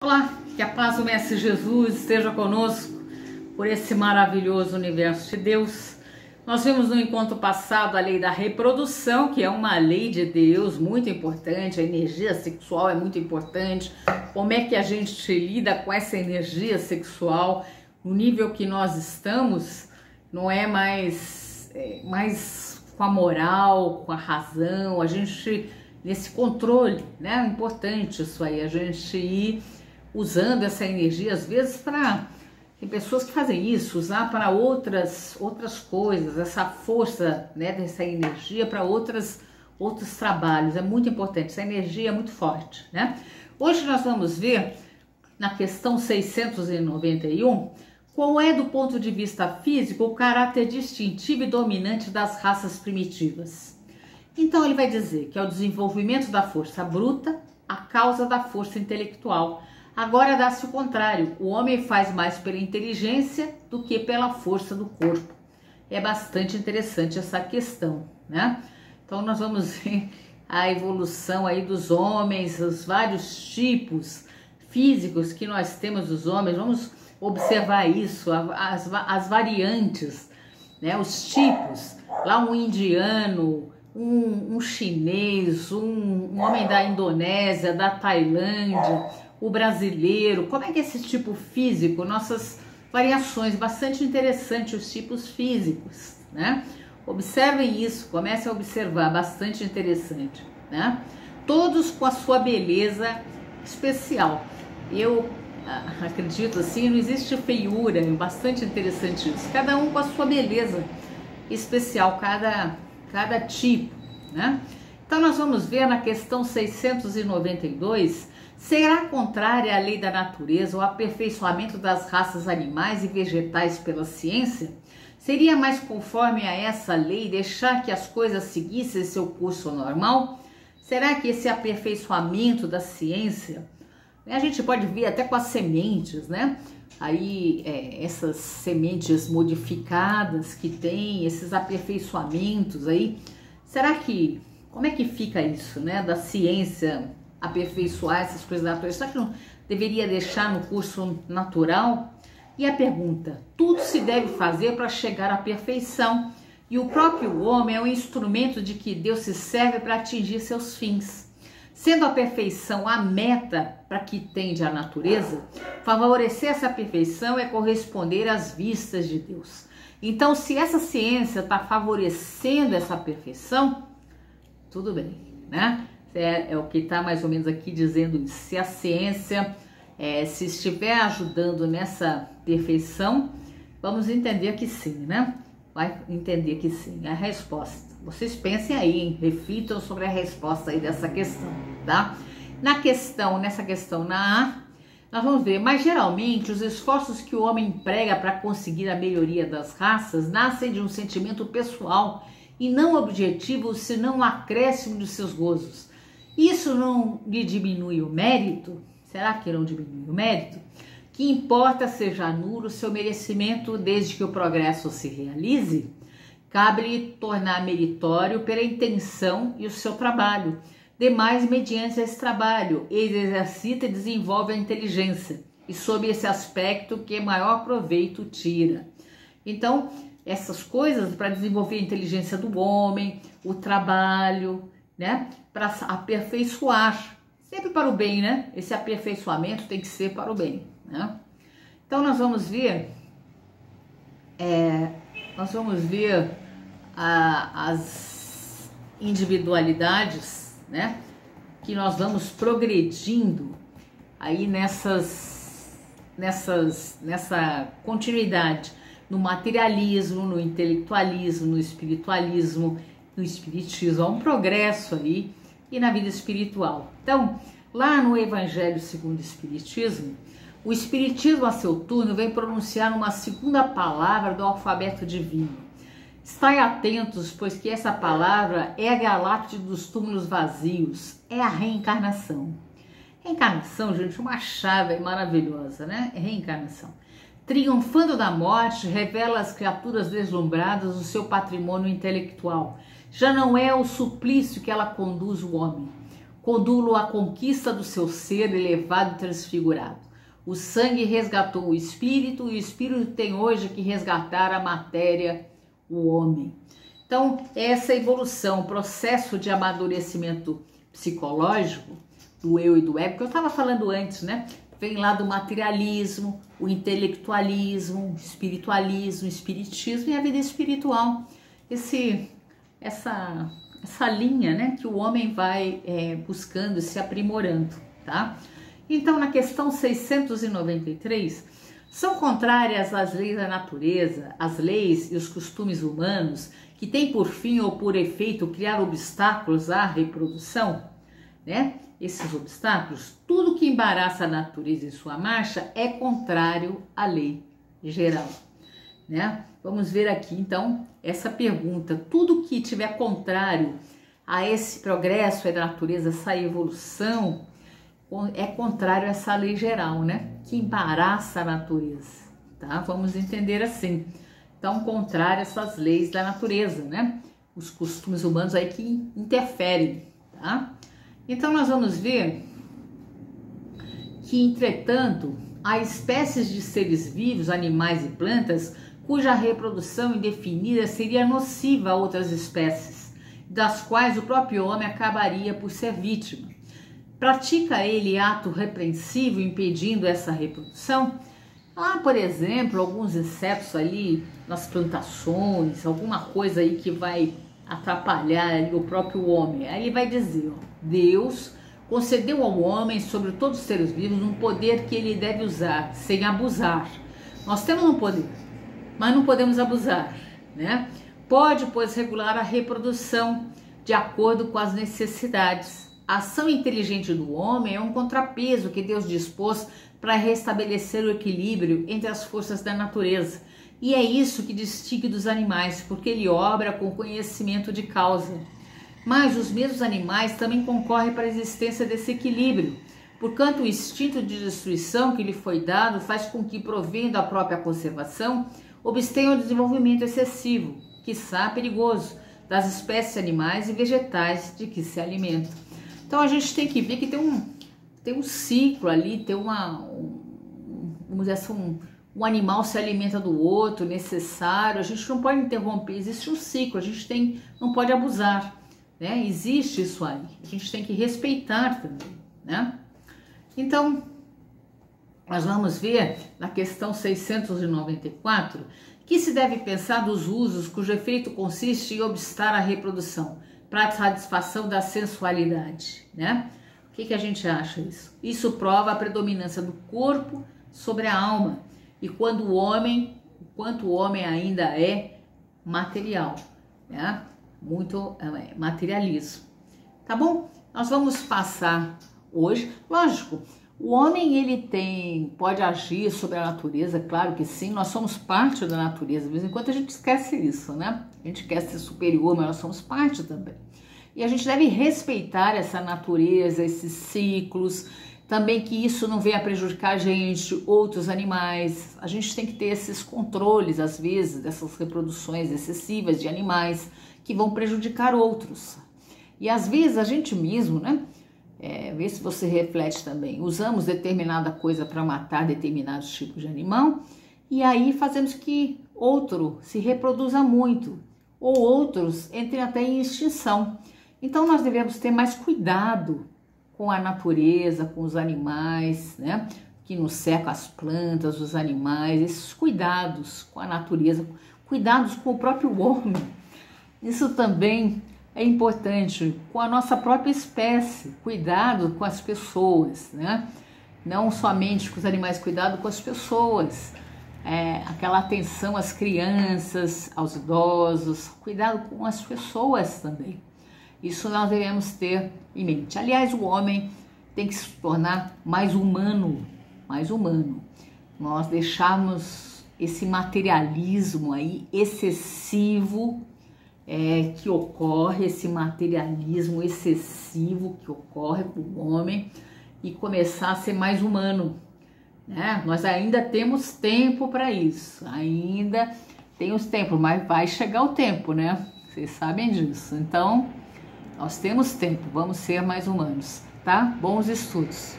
Olá, que a paz do Mestre Jesus esteja conosco por esse maravilhoso universo de Deus. Nós vimos no encontro passado a lei da reprodução, que é uma lei de Deus muito importante, a energia sexual é muito importante, como é que a gente lida com essa energia sexual, no nível que nós estamos, não é mais com a moral, com a razão, a gente, nesse controle, né? É importante isso aí, a gente ir usando essa energia, às vezes, tem pessoas que fazem isso, usar para outras coisas, essa força, né, dessa energia para outros trabalhos, é muito importante, essa energia é muito forte, né? Hoje nós vamos ver, na questão 691, qual é, do ponto de vista físico, o caráter distintivo e dominante das raças primitivas. Então ele vai dizer que é o desenvolvimento da força bruta, a causa da força intelectual. Agora dá-se o contrário, o homem faz mais pela inteligência do que pela força do corpo. É bastante interessante essa questão, né? Então nós vamos ver a evolução aí dos homens, os vários tipos físicos que nós temos dos homens, vamos observar isso, as variantes, né? Os tipos, lá um indiano, um chinês, um homem da Indonésia, da Tailândia, o brasileiro, como é que é esse tipo físico, nossas variações, bastante interessante os tipos físicos, né? Observem isso, comecem a observar, bastante interessante, né? Todos com a sua beleza especial. Eu acredito assim, não existe feiura, é bastante interessante isso. Cada um com a sua beleza especial, cada tipo, né? Então nós vamos ver na questão 692, será contrária à lei da natureza o aperfeiçoamento das raças animais e vegetais pela ciência? Seria mais conforme a essa lei deixar que as coisas seguissem seu curso normal? Será que esse aperfeiçoamento da ciência, a gente pode ver até com as sementes, né? Aí essas sementes modificadas que tem, esses aperfeiçoamentos aí, será que, como é que fica isso, né? Da ciência aperfeiçoar essas coisas da natureza, será que não deveria deixar no curso natural? E a pergunta, tudo se deve fazer para chegar à perfeição, e o próprio homem é um instrumento de que Deus se serve para atingir seus fins. Sendo a perfeição a meta para que tende a natureza, favorecer essa perfeição é corresponder às vistas de Deus. Então, se essa ciência está favorecendo essa perfeição, tudo bem, né? É o que está mais ou menos aqui dizendo isso. Se a ciência se estiver ajudando nessa perfeição, vamos entender que sim, né? Vai entender que sim, é a resposta. Vocês pensem aí, hein? Reflitam sobre a resposta aí dessa questão, tá? Nessa questão na A, nós vamos ver, mas geralmente os esforços que o homem emprega para conseguir a melhoria das raças nascem de um sentimento pessoal e não objetivo, senão um acréscimo de seus gozos. Isso não lhe diminui o mérito? Será que não diminui o mérito? Que importa seja nulo o seu merecimento desde que o progresso se realize? Cabe-lhe tornar meritório pela intenção e o seu trabalho. Demais, mediante esse trabalho, ele exercita e desenvolve a inteligência, e sob esse aspecto que maior proveito tira. Então, essas coisas para desenvolver a inteligência do homem, o trabalho, né? Para aperfeiçoar, sempre para o bem, né? Esse aperfeiçoamento tem que ser para o bem, né? Então nós vamos ver as individualidades, né? Que nós vamos progredindo aí nessa continuidade, no materialismo, no intelectualismo, no espiritualismo, no espiritismo, há um progresso aí, e na vida espiritual. Então, lá no Evangelho segundo o Espiritismo, o Espiritismo a seu turno vem pronunciar uma segunda palavra do alfabeto divino. Estai atentos, pois que essa palavra é a galáctica dos túmulos vazios, é a reencarnação. Reencarnação, gente, uma chave maravilhosa, né? É reencarnação. Triunfando da morte, revela às criaturas deslumbradas o seu patrimônio intelectual. Já não é o suplício que ela conduz o homem. condulo à conquista do seu ser elevado e transfigurado. O sangue resgatou o espírito e o espírito tem hoje que resgatar a matéria, o homem. Então, essa evolução, o processo de amadurecimento psicológico do eu e do ego, que eu estava falando antes, né? Vem lá do materialismo, o intelectualismo, o espiritualismo, o espiritismo e a vida espiritual. Essa linha, né, que o homem vai buscando, se aprimorando, tá? Então, na questão 693, são contrárias às leis da natureza, as leis e os costumes humanos que têm por fim ou por efeito criar obstáculos à reprodução, né? Esses obstáculos, tudo que embaraça a natureza em sua marcha é contrário à lei geral, né? Vamos ver aqui, então, essa pergunta. Tudo que tiver contrário a esse progresso da natureza, essa evolução, é contrário a essa lei geral, né? Que embaraça a natureza, tá? Vamos entender assim. Então, contrário a essas leis da natureza, né? Os costumes humanos aí que interferem, tá? Então, nós vamos ver que, entretanto, há espécies de seres vivos, animais e plantas, cuja reprodução indefinida seria nociva a outras espécies, das quais o próprio homem acabaria por ser vítima. Pratica ele ato repreensivo impedindo essa reprodução? Há, por exemplo, alguns insetos ali nas plantações, alguma coisa aí que vai atrapalhar ali o próprio homem. Aí ele vai dizer, ó, Deus concedeu ao homem sobre todos os seres vivos um poder que ele deve usar, sem abusar. Nós temos um poder, mas não podemos abusar, né? Pode, pois, regular a reprodução de acordo com as necessidades. A ação inteligente do homem é um contrapeso que Deus dispôs para restabelecer o equilíbrio entre as forças da natureza. E é isso que distingue dos animais, porque ele obra com conhecimento de causa. Mas os mesmos animais também concorrem para a existência desse equilíbrio, porquanto o instinto de destruição que lhe foi dado faz com que, provendo a própria conservação, obtenha o desenvolvimento excessivo, quiçá perigoso, das espécies animais e vegetais de que se alimentam. Então a gente tem que ver que tem um ciclo ali, tem vamos dizer assim, um animal se alimenta do outro, necessário, a gente não pode interromper, existe um ciclo, a gente não pode abusar, né? Existe isso aí, a gente tem que respeitar também, né? Então, nós vamos ver na questão 694 que se deve pensar dos usos cujo efeito consiste em obstar a reprodução para a satisfação da sensualidade, né? O que a gente acha isso? Isso prova a predominância do corpo sobre a alma e quanto o homem ainda é material, né? Muito materialismo. Tá bom? Nós vamos passar hoje, lógico, o homem ele pode agir sobre a natureza, claro que sim, nós somos parte da natureza, de vez em quando a gente esquece isso, né? A gente quer ser superior, mas nós somos parte também. E a gente deve respeitar essa natureza, esses ciclos, também que isso não venha prejudicar a gente, outros animais. A gente tem que ter esses controles, às vezes, dessas reproduções excessivas de animais que vão prejudicar outros. E às vezes a gente mesmo, né? Vê se você reflete também. Usamos determinada coisa para matar determinados tipos de animal e aí fazemos que outro se reproduza muito ou outros entrem até em extinção. Então nós devemos ter mais cuidado com a natureza, com os animais, né? Que nos cercam, as plantas, os animais, esses cuidados com a natureza, cuidados com o próprio homem. Isso também é importante, com a nossa própria espécie, cuidado com as pessoas, né? Não somente com os animais, cuidado com as pessoas, aquela atenção às crianças, aos idosos, cuidado com as pessoas também. Isso nós devemos ter em mente. Aliás, o homem tem que se tornar mais humano, mais humano. Nós deixarmos esse materialismo aí excessivo, que ocorre, esse materialismo excessivo que ocorre com o homem e começar a ser mais humano, né? Nós ainda temos tempo para isso, ainda temos tempo, mas vai chegar o tempo, né? Vocês sabem disso. Então, Nós temos tempo, vamos ser mais humanos, tá? Bons estudos.